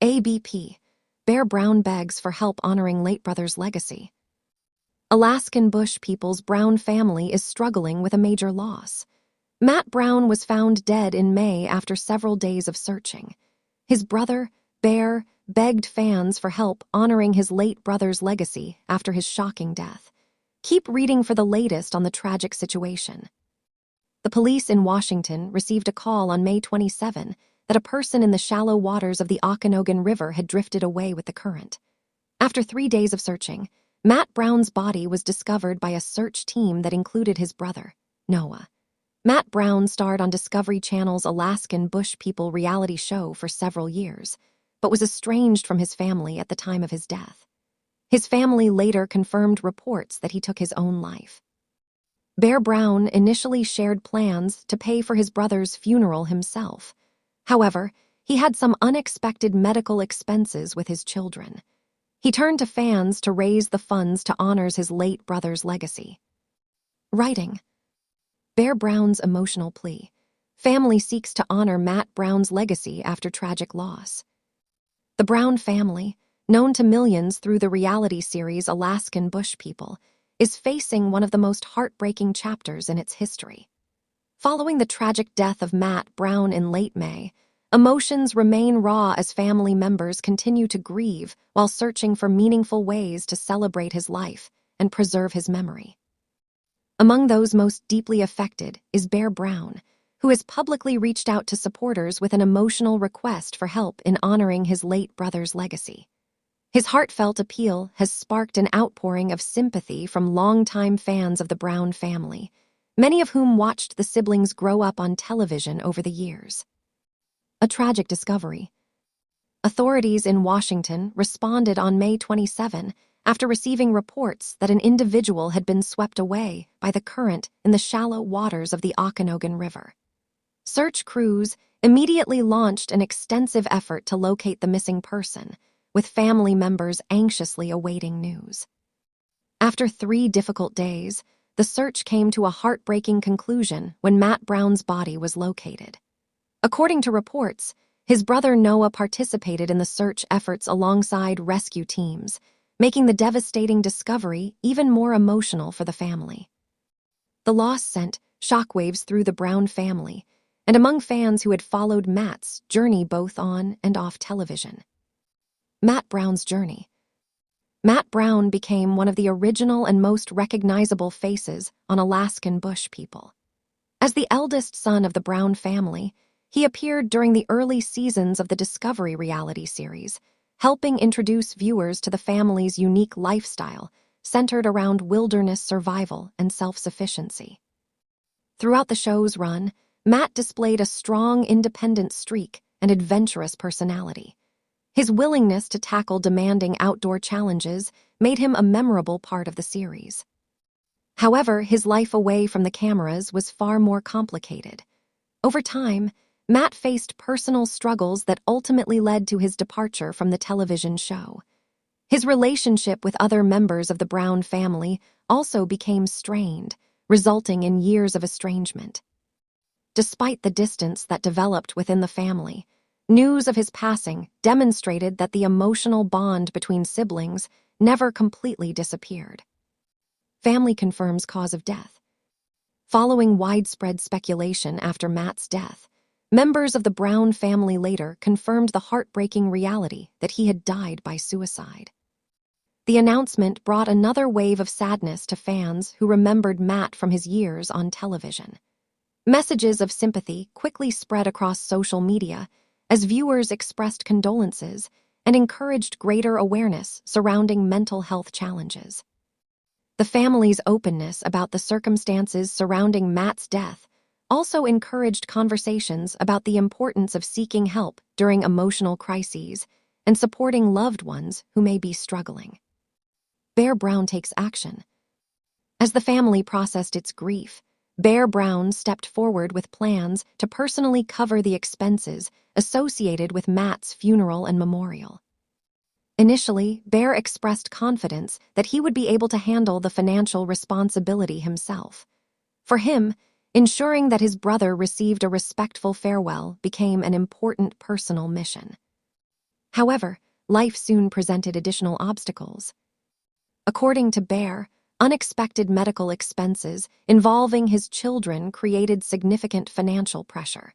ABP. Bear Brown begs for help honoring late brother's legacy. Alaskan Bush people's Brown family is struggling with a major loss. Matt Brown was found dead in May after several days of searching. His brother, Bear, begged fans for help honoring his late brother's legacy after his shocking death. Keep reading for the latest on the tragic situation. The police in Washington received a call on May 27 that a person in the shallow waters of the Okanogan River had drifted away with the current. After 3 days of searching, Matt Brown's body was discovered by a search team that included his brother, Noah. Matt Brown starred on Discovery Channel's Alaskan Bush People reality show for several years, but was estranged from his family at the time of his death. His family later confirmed reports that he took his own life. Bear Brown initially shared plans to pay for his brother's funeral himself. However, he had some unexpected medical expenses with his children. He turned to fans to raise the funds to honor his late brother's legacy. Writing. Bear Brown's emotional plea. Family seeks to honor Matt Brown's legacy after tragic loss. The Brown family, known to millions through the reality series Alaskan Bush People, is facing one of the most heartbreaking chapters in its history. Following the tragic death of Matt Brown in late May, emotions remain raw as family members continue to grieve while searching for meaningful ways to celebrate his life and preserve his memory. Among those most deeply affected is Bear Brown, who has publicly reached out to supporters with an emotional request for help in honoring his late brother's legacy. His heartfelt appeal has sparked an outpouring of sympathy from longtime fans of the Brown family, many of whom watched the siblings grow up on television over the years. A tragic discovery. Authorities in Washington responded on May 27 after receiving reports that an individual had been swept away by the current in the shallow waters of the Okanogan River. Search crews immediately launched an extensive effort to locate the missing person, with family members anxiously awaiting news. After 3 difficult days, the search came to a heartbreaking conclusion when Matt Brown's body was located. According to reports, his brother Noah participated in the search efforts alongside rescue teams, making the devastating discovery even more emotional for the family. The loss sent shockwaves through the Brown family and among fans who had followed Matt's journey both on and off television. Matt Brown's journey. Matt Brown became one of the original and most recognizable faces on Alaskan Bush People. As the eldest son of the Brown family, he appeared during the early seasons of the Discovery reality series, helping introduce viewers to the family's unique lifestyle centered around wilderness survival and self-sufficiency. Throughout the show's run, Matt displayed a strong independent streak and adventurous personality. His willingness to tackle demanding outdoor challenges made him a memorable part of the series. However, his life away from the cameras was far more complicated. Over time, Matt faced personal struggles that ultimately led to his departure from the television show. His relationship with other members of the Brown family also became strained, resulting in years of estrangement. Despite the distance that developed within the family, news of his passing demonstrated that the emotional bond between siblings never completely disappeared. Family confirms cause of death. Following widespread speculation after Matt's death, members of the Brown family later confirmed the heartbreaking reality that he had died by suicide. The announcement brought another wave of sadness to fans who remembered Matt from his years on television. Messages of sympathy quickly spread across social media as viewers expressed condolences and encouraged greater awareness surrounding mental health challenges. The family's openness about the circumstances surrounding Matt's death also encouraged conversations about the importance of seeking help during emotional crises and supporting loved ones who may be struggling. Bear Brown takes action. As the family processed its grief, Bear Brown stepped forward with plans to personally cover the expenses associated with Matt's funeral and memorial. Initially, Bear expressed confidence that he would be able to handle the financial responsibility himself. For him, ensuring that his brother received a respectful farewell became an important personal mission. However, life soon presented additional obstacles. According to Bear, unexpected medical expenses involving his children created significant financial pressure.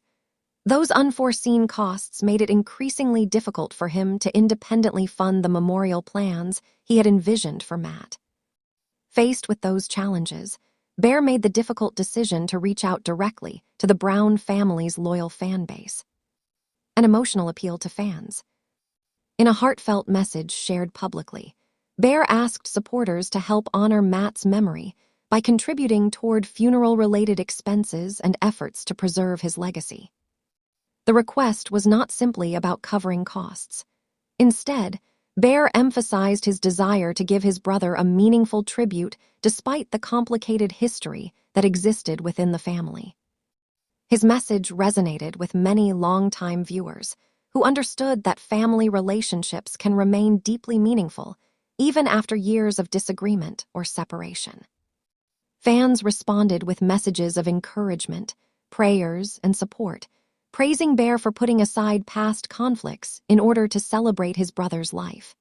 Those unforeseen costs made it increasingly difficult for him to independently fund the memorial plans he had envisioned for Matt. Faced with those challenges, Bear made the difficult decision to reach out directly to the Brown family's loyal fan base. An emotional appeal to fans. In a heartfelt message shared publicly, Bear asked supporters to help honor Matt's memory by contributing toward funeral-related expenses and efforts to preserve his legacy. The request was not simply about covering costs. Instead, Bear emphasized his desire to give his brother a meaningful tribute despite the complicated history that existed within the family. His message resonated with many longtime viewers who understood that family relationships can remain deeply meaningful even after years of disagreement or separation. Fans responded with messages of encouragement, prayers, and support, praising Bear for putting aside past conflicts in order to celebrate his brother's life.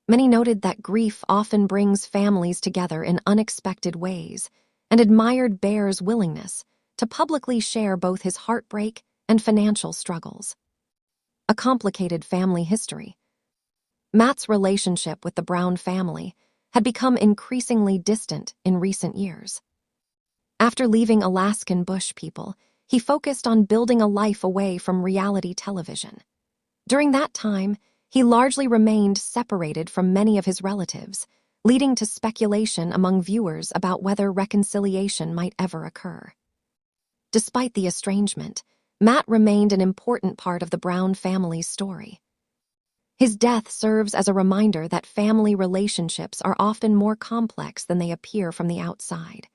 Many noted that grief often brings families together in unexpected ways and admired Bear's willingness to publicly share both his heartbreak and financial struggles. A complicated family history. Matt's relationship with the Brown family had become increasingly distant in recent years. After leaving Alaskan Bush people, he focused on building a life away from reality television. During that time, he largely remained separated from many of his relatives, leading to speculation among viewers about whether reconciliation might ever occur. Despite the estrangement, Matt remained an important part of the Brown family's story. His death serves as a reminder that family relationships are often more complex than they appear from the outside.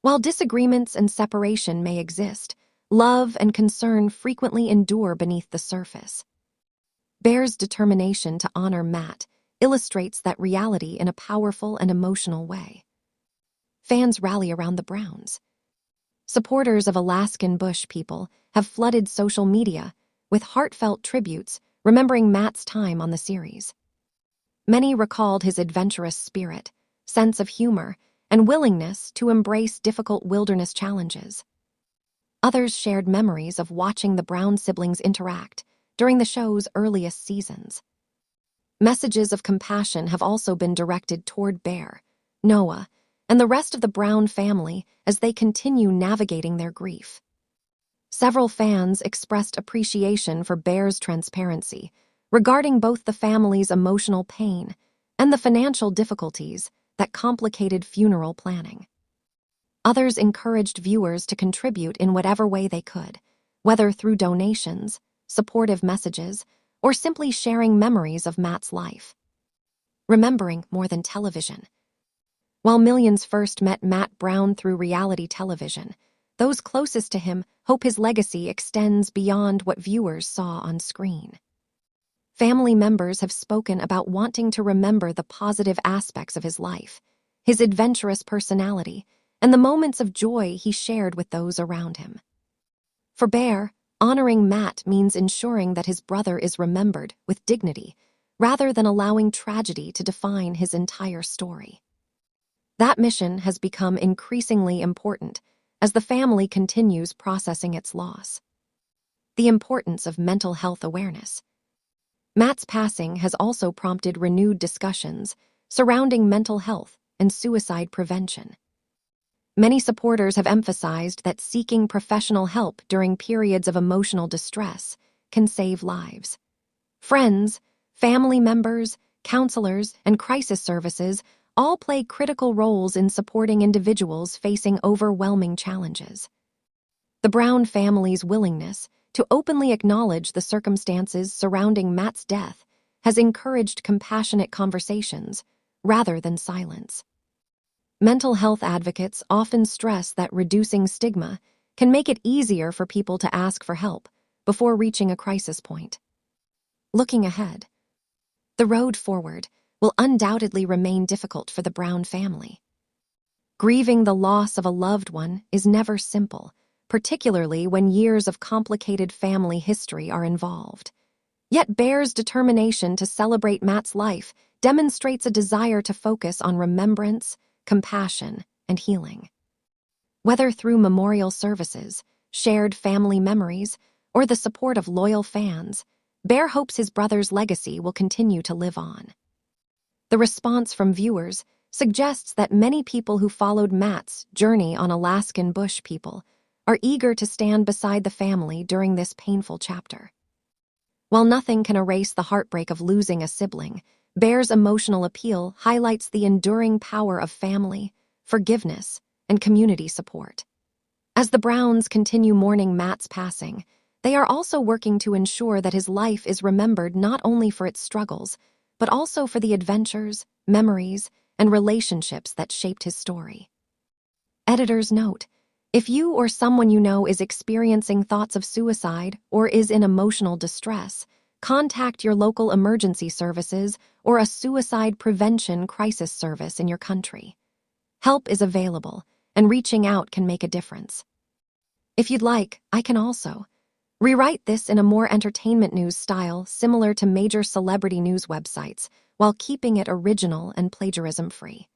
While disagreements and separation may exist, love and concern frequently endure beneath the surface. Bear's determination to honor Matt illustrates that reality in a powerful and emotional way. Fans rally around the Browns. Supporters of Alaskan Bush people have flooded social media with heartfelt tributes remembering Matt's time on the series. Many recalled his adventurous spirit, sense of humor, and willingness to embrace difficult wilderness challenges. Others shared memories of watching the Brown siblings interact during the show's earliest seasons. Messages of compassion have also been directed toward Bear, Noah, and the rest of the Brown family as they continue navigating their grief. Several fans expressed appreciation for Bear's transparency regarding both the family's emotional pain and the financial difficulties that complicated funeral planning. Others encouraged viewers to contribute in whatever way they could, whether through donations, supportive messages, or simply sharing memories of Matt's life. Remembering more than television. While millions first met Matt Brown through reality television, those closest to him hope his legacy extends beyond what viewers saw on screen. Family members have spoken about wanting to remember the positive aspects of his life, his adventurous personality, and the moments of joy he shared with those around him. For Bear, honoring Matt means ensuring that his brother is remembered with dignity, rather than allowing tragedy to define his entire story. That mission has become increasingly important as the family continues processing its loss. The importance of mental health awareness. Matt's passing has also prompted renewed discussions surrounding mental health and suicide prevention. Many supporters have emphasized that seeking professional help during periods of emotional distress can save lives. Friends, family members, counselors, and crisis services all play critical roles in supporting individuals facing overwhelming challenges. The Brown family's willingness to openly acknowledge the circumstances surrounding Matt's death has encouraged compassionate conversations rather than silence. Mental health advocates often stress that reducing stigma can make it easier for people to ask for help before reaching a crisis point. Looking ahead, the road forward will undoubtedly remain difficult for the Brown family. Grieving the loss of a loved one is never simple, particularly when years of complicated family history are involved. Yet Bear's determination to celebrate Matt's life demonstrates a desire to focus on remembrance, compassion, and healing. Whether through memorial services, shared family memories, or the support of loyal fans, Bear hopes his brother's legacy will continue to live on. The response from viewers suggests that many people who followed Matt's journey on Alaskan Bush people are eager to stand beside the family during this painful chapter. While nothing can erase the heartbreak of losing a sibling, Bear's emotional appeal highlights the enduring power of family, forgiveness, and community support. As the Browns continue mourning Matt's passing, they are also working to ensure that his life is remembered not only for its struggles, but also for the adventures, memories, and relationships that shaped his story. Editor's note: if you or someone you know is experiencing thoughts of suicide or is in emotional distress, contact your local emergency services or a suicide prevention crisis service in your country. Help is available, and reaching out can make a difference. If you'd like, I can also rewrite this in a more entertainment news style similar to major celebrity news websites while keeping it original and plagiarism-free.